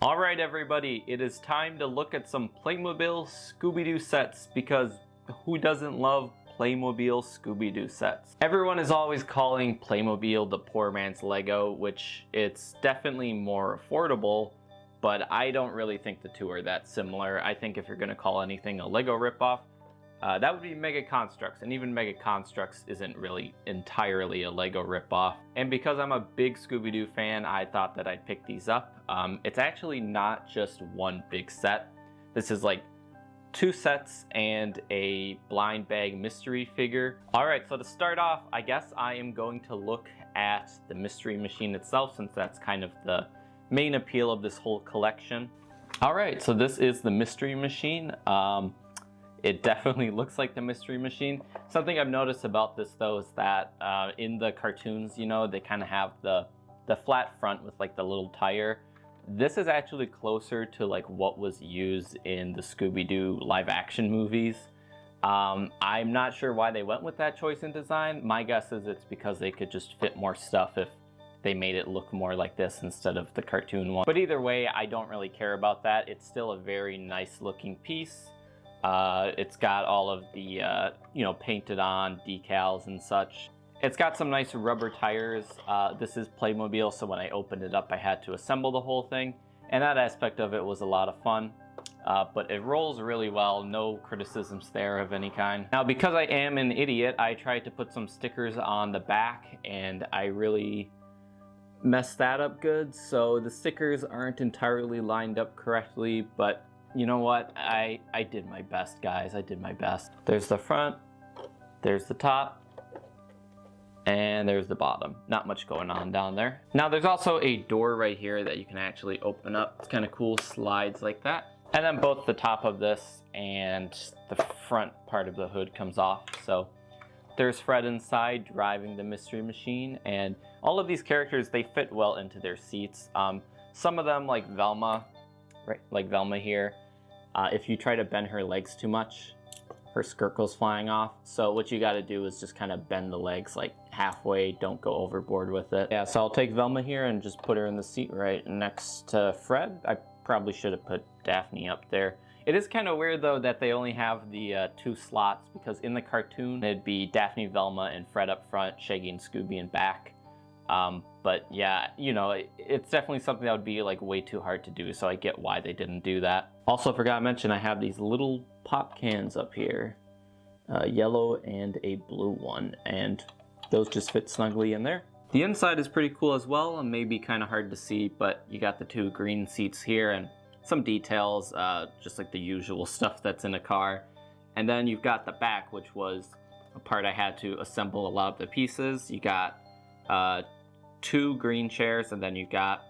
Alright everybody, it is time to look at some Playmobil Scooby-Doo sets, because who doesn't love Playmobil Scooby-Doo sets? Everyone is always calling Playmobil the poor man's Lego, which it's definitely more affordable, but I don't really think the two are that similar. I think if you're going to call anything a Lego ripoff, that would be Mega Construx, and even Mega Construx isn't really entirely a Lego ripoff. And because I'm a big Scooby-Doo fan, I thought that I'd pick these up. It's actually not just one big set. This is like 2 sets and a blind bag mystery figure. Alright, so to start off, I guess I am going to look at the mystery machine itself, since that's kind of the main appeal of this whole collection. Alright, so this is the mystery machine. It definitely looks like the mystery machine. Something I've noticed about this though is that in the cartoons, you know, they kind of have the flat front with like the little tire. This is actually closer to like what was used in the Scooby-Doo live action movies. I'm not sure why they went with that choice in design. My guess is it's because they could just fit more stuff if they made it look more like this instead of the cartoon one. But either way, I don't really care about that. It's still a very nice looking piece. It's got all of the, you know, painted on decals and such. It's got some nice rubber tires. This is Playmobil, so when I opened it up, I had to assemble the whole thing. And that aspect of it was a lot of fun. But it rolls really well, no criticisms there of any kind. Now, because I am an idiot, I tried to put some stickers on the back, and I really messed that up good. So the stickers aren't entirely lined up correctly, but you know what? I did my best, guys. I did my best. There's the front, there's the top, and there's the bottom. Not much going on down there. Now there's also a door right here that you can actually open up. It's kind of cool, slides like that. And then both the top of this and the front part of the hood comes off. So there's Fred inside driving the mystery machine, and all of these characters, they fit well into their seats. Some of them, like Velma, right, like Velma here, if you try to bend her legs too much, her skirt goes flying off. So what you got to do is just kind of bend the legs like halfway, don't go overboard with it. Yeah, so I'll take Velma here and just put her in the seat right next to Fred. I probably should have put Daphne up there. It is kind of weird though that they only have the 2 slots, because in the cartoon it'd be Daphne, Velma, and Fred up front, Shaggy and Scooby in back. But yeah, you know, it's definitely something that would be like way too hard to do, so I get why they didn't do that. Also forgot to mention, I have these little pop cans up here, yellow and a blue one, and those just fit snugly in there. The inside is pretty cool as well, and maybe kind of hard to see, but you got the 2 green seats here and some details, just like the usual stuff that's in a car. And then you've got the back, which was a part I had to assemble a lot of the pieces. You got 2 green chairs, and then you got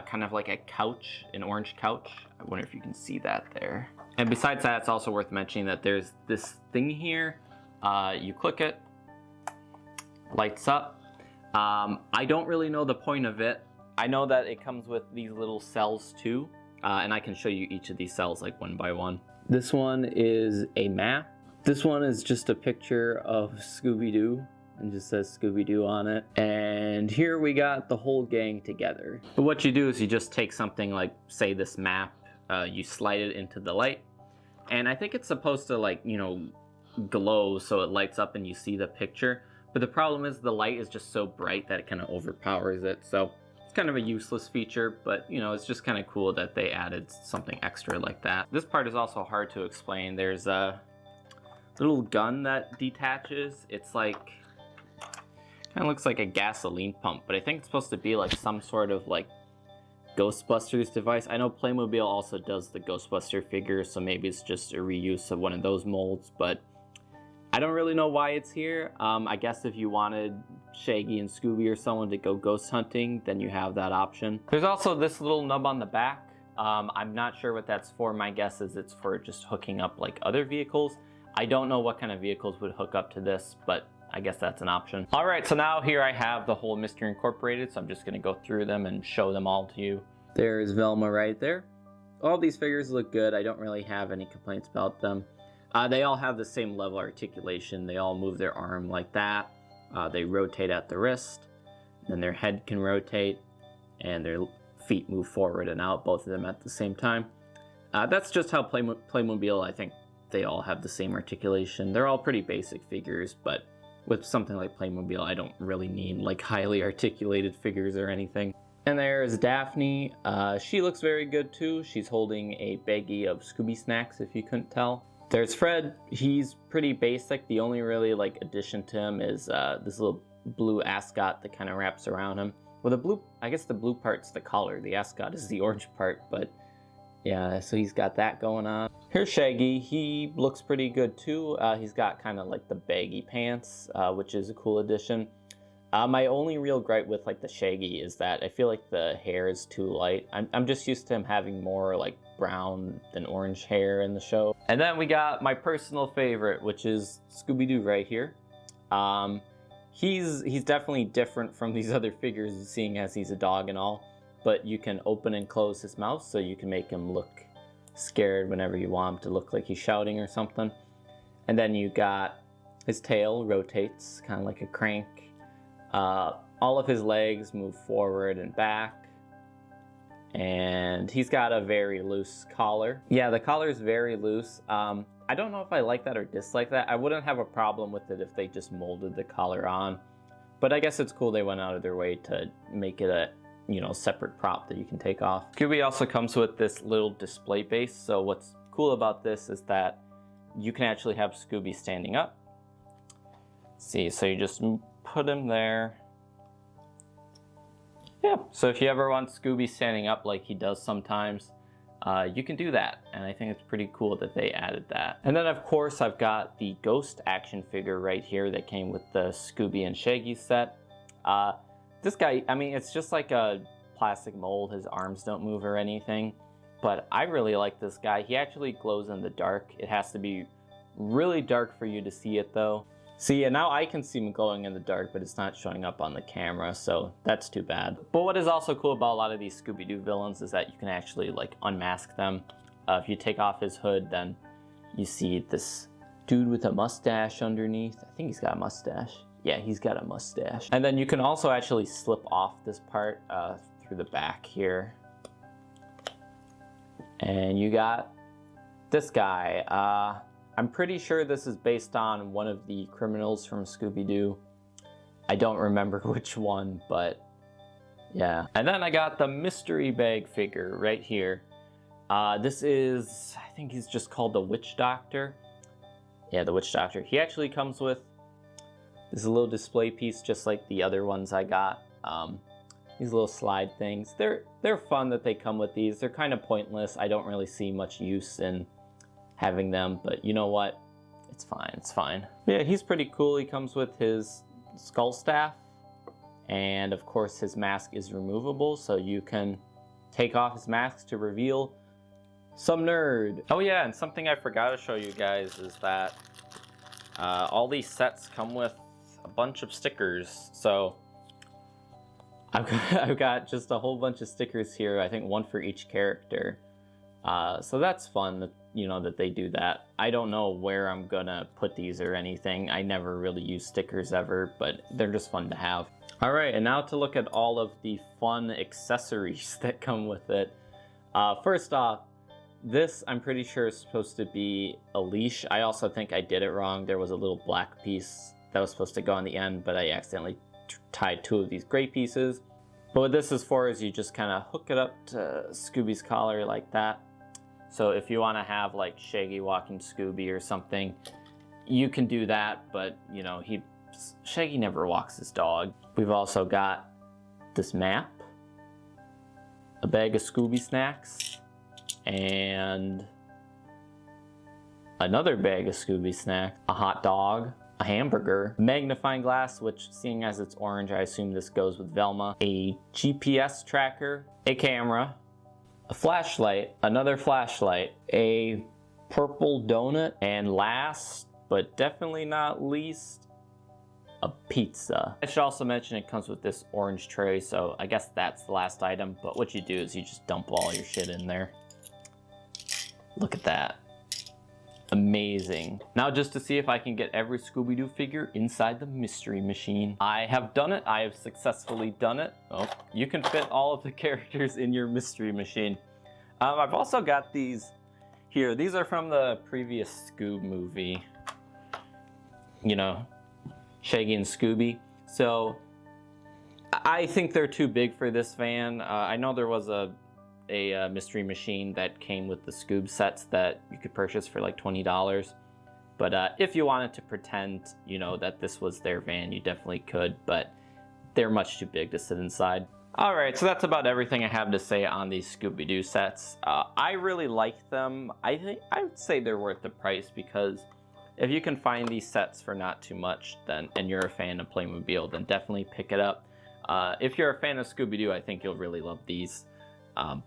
kind of like a couch, an orange couch. I wonder if you can see that there. And besides that, it's also worth mentioning that there's this thing here. You click it, lights up. I don't really know the point of it. I know that it comes with these little cells too, and I can show you each of these cells like one by one. This one is a map. This one is just a picture of Scooby-Doo, and just says Scooby-Doo on it. And here we got the whole gang together. But what you do is you just take something like, say, this map, you slide it into the light, and I think it's supposed to, like, you know, glow so it lights up and you see the picture. But the problem is the light is just so bright that it kind of overpowers it. So it's kind of a useless feature, but you know, it's just kind of cool that they added something extra like that. This part is also hard to explain. There's a little gun that detaches. It's like, kind of looks like a gasoline pump, but I think it's supposed to be like some sort of like Ghostbusters device. I know Playmobil also does the Ghostbuster figures, so maybe it's just a reuse of one of those molds, but I don't really know why it's here. I guess if you wanted Shaggy and Scooby or someone to go ghost hunting, then you have that option. There's also this little nub on the back. I'm not sure what that's for. My guess is it's for just hooking up like other vehicles. I don't know what kind of vehicles would hook up to this, but I guess that's an option. All right, so now here I have the whole Mystery Incorporated, so I'm just gonna go through them and show them all to you. There's Velma right there. All these figures look good. I don't really have any complaints about them. They all have the same level articulation. They all move their arm like that. They rotate at the wrist, then their head can rotate, and their feet move forward and out, both of them at the same time. That's just how Playmobil, I think they all have the same articulation. They're all pretty basic figures, but with something like Playmobil, I don't really need like highly articulated figures or anything. And there's Daphne. She looks very good too. She's holding a baggie of Scooby snacks, if you couldn't tell. There's Fred. He's pretty basic. The only really like addition to him is this little blue ascot that kind of wraps around him. Well, the blue, I guess the blue part's the collar. The ascot is the orange part, but yeah, so he's got that going on. Here's Shaggy. He looks pretty good too. He's got kind of like the baggy pants, which is a cool addition. My only real gripe with like the Shaggy is that I feel like the hair is too light. I'm just used to him having more like brown than orange hair in the show. And then we got my personal favorite, which is Scooby-Doo right here. He's definitely different from these other figures, seeing as he's a dog and all. But you can open and close his mouth, so you can make him look scared whenever you want him to look like he's shouting or something. And then you got his tail rotates, kind of like a crank. All of his legs move forward and back. And he's got a very loose collar. Yeah, the collar is very loose. I don't know if I like that or dislike that. I wouldn't have a problem with it if they just molded the collar on. But I guess it's cool they went out of their way to make it a, you know, separate prop that you can take off. Scooby also comes with this little display base. So what's cool about this is that you can actually have Scooby standing up. See, so you just put him there. Yeah, so if you ever want Scooby standing up like he does sometimes, you can do that, and I think it's pretty cool that they added that. And then of course I've got the Ghost action figure right here that came with the Scooby and Shaggy set. This guy, I mean, it's just like a plastic mold. His arms don't move or anything, but I really like this guy. He actually glows in the dark. It has to be really dark for you to see it though. See, and now I can see him glowing in the dark, but it's not showing up on the camera, so that's too bad. But what is also cool about a lot of these Scooby-Doo villains is that you can actually like unmask them. If you take off his hood, then you see this dude with a mustache underneath. I think he's got a mustache. Yeah, he's got a mustache. And then you can also actually slip off this part through the back here. And you got this guy. I'm pretty sure this is based on one of the criminals from Scooby-Doo. I don't remember which one, but yeah. And then I got the mystery bag figure right here. This is, I think he's just called the Witch Doctor. Yeah, the Witch Doctor. He actually comes with this little display piece just like the other ones I got. These little slide things. They're fun that they come with these. They're kind of pointless. I don't really see much use in having them, but you know what? It's fine, it's fine. Yeah, he's pretty cool. He comes with his skull staff, and of course his mask is removable, so you can take off his mask to reveal some nerd. Oh yeah, and something I forgot to show you guys is that all these sets come with a bunch of stickers. So I've got just a whole bunch of stickers here, I think one for each character. So that's fun that, you know, that they do that. I don't know where I'm gonna put these or anything. I never really use stickers ever, but they're just fun to have. All right, and now to look at all of the fun accessories that come with it. First off, this I'm pretty sure is supposed to be a leash. I also think I did it wrong. There was a little black piece that was supposed to go on the end, but I accidentally tied two of these gray pieces. But what this is for is you just kind of hook it up to Scooby's collar like that. So if you want to have like Shaggy walking Scooby or something, you can do that, but you know, Shaggy never walks his dog. We've also got this map, a bag of Scooby snacks, and another bag of Scooby snacks, a hot dog, a hamburger, magnifying glass, which seeing as it's orange, I assume this goes with Velma, a GPS tracker, a camera, a flashlight, another flashlight, a purple donut, and last, but definitely not least, a pizza. I should also mention it comes with this orange tray, so I guess that's the last item, but what you do is you just dump all your shit in there. Look at that. Amazing. Now just to see if I can get every Scooby-Doo figure inside the mystery machine. I have done it. I have successfully done it. Oh, you can fit all of the characters in your mystery machine. I've also got these here. These are from the previous Scoob movie. You know, Shaggy and Scooby. So I think they're too big for this van. I know there was a mystery machine that came with the Scoob sets that you could purchase for like $20. But if you wanted to pretend, you know, that this was their van, you definitely could, but they're much too big to sit inside. Alright, so that's about everything I have to say on these Scooby-Doo sets. I really like them. I would say they're worth the price, because if you can find these sets for not too much, then and you're a fan of Playmobil, then definitely pick it up. If you're a fan of Scooby-Doo, I think you'll really love these.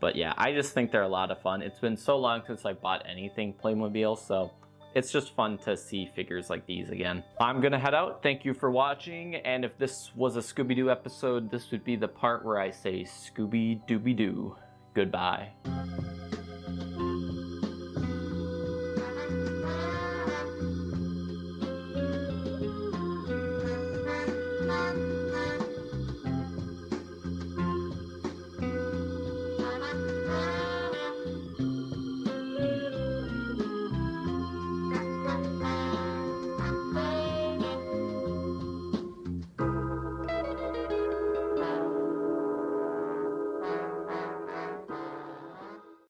But yeah, I just think they're a lot of fun. It's been so long since I bought anything Playmobil, so it's just fun to see figures like these again. I'm gonna head out. Thank you for watching, and if this was a Scooby-Doo episode, this would be the part where I say Scooby-Dooby-Doo. Goodbye.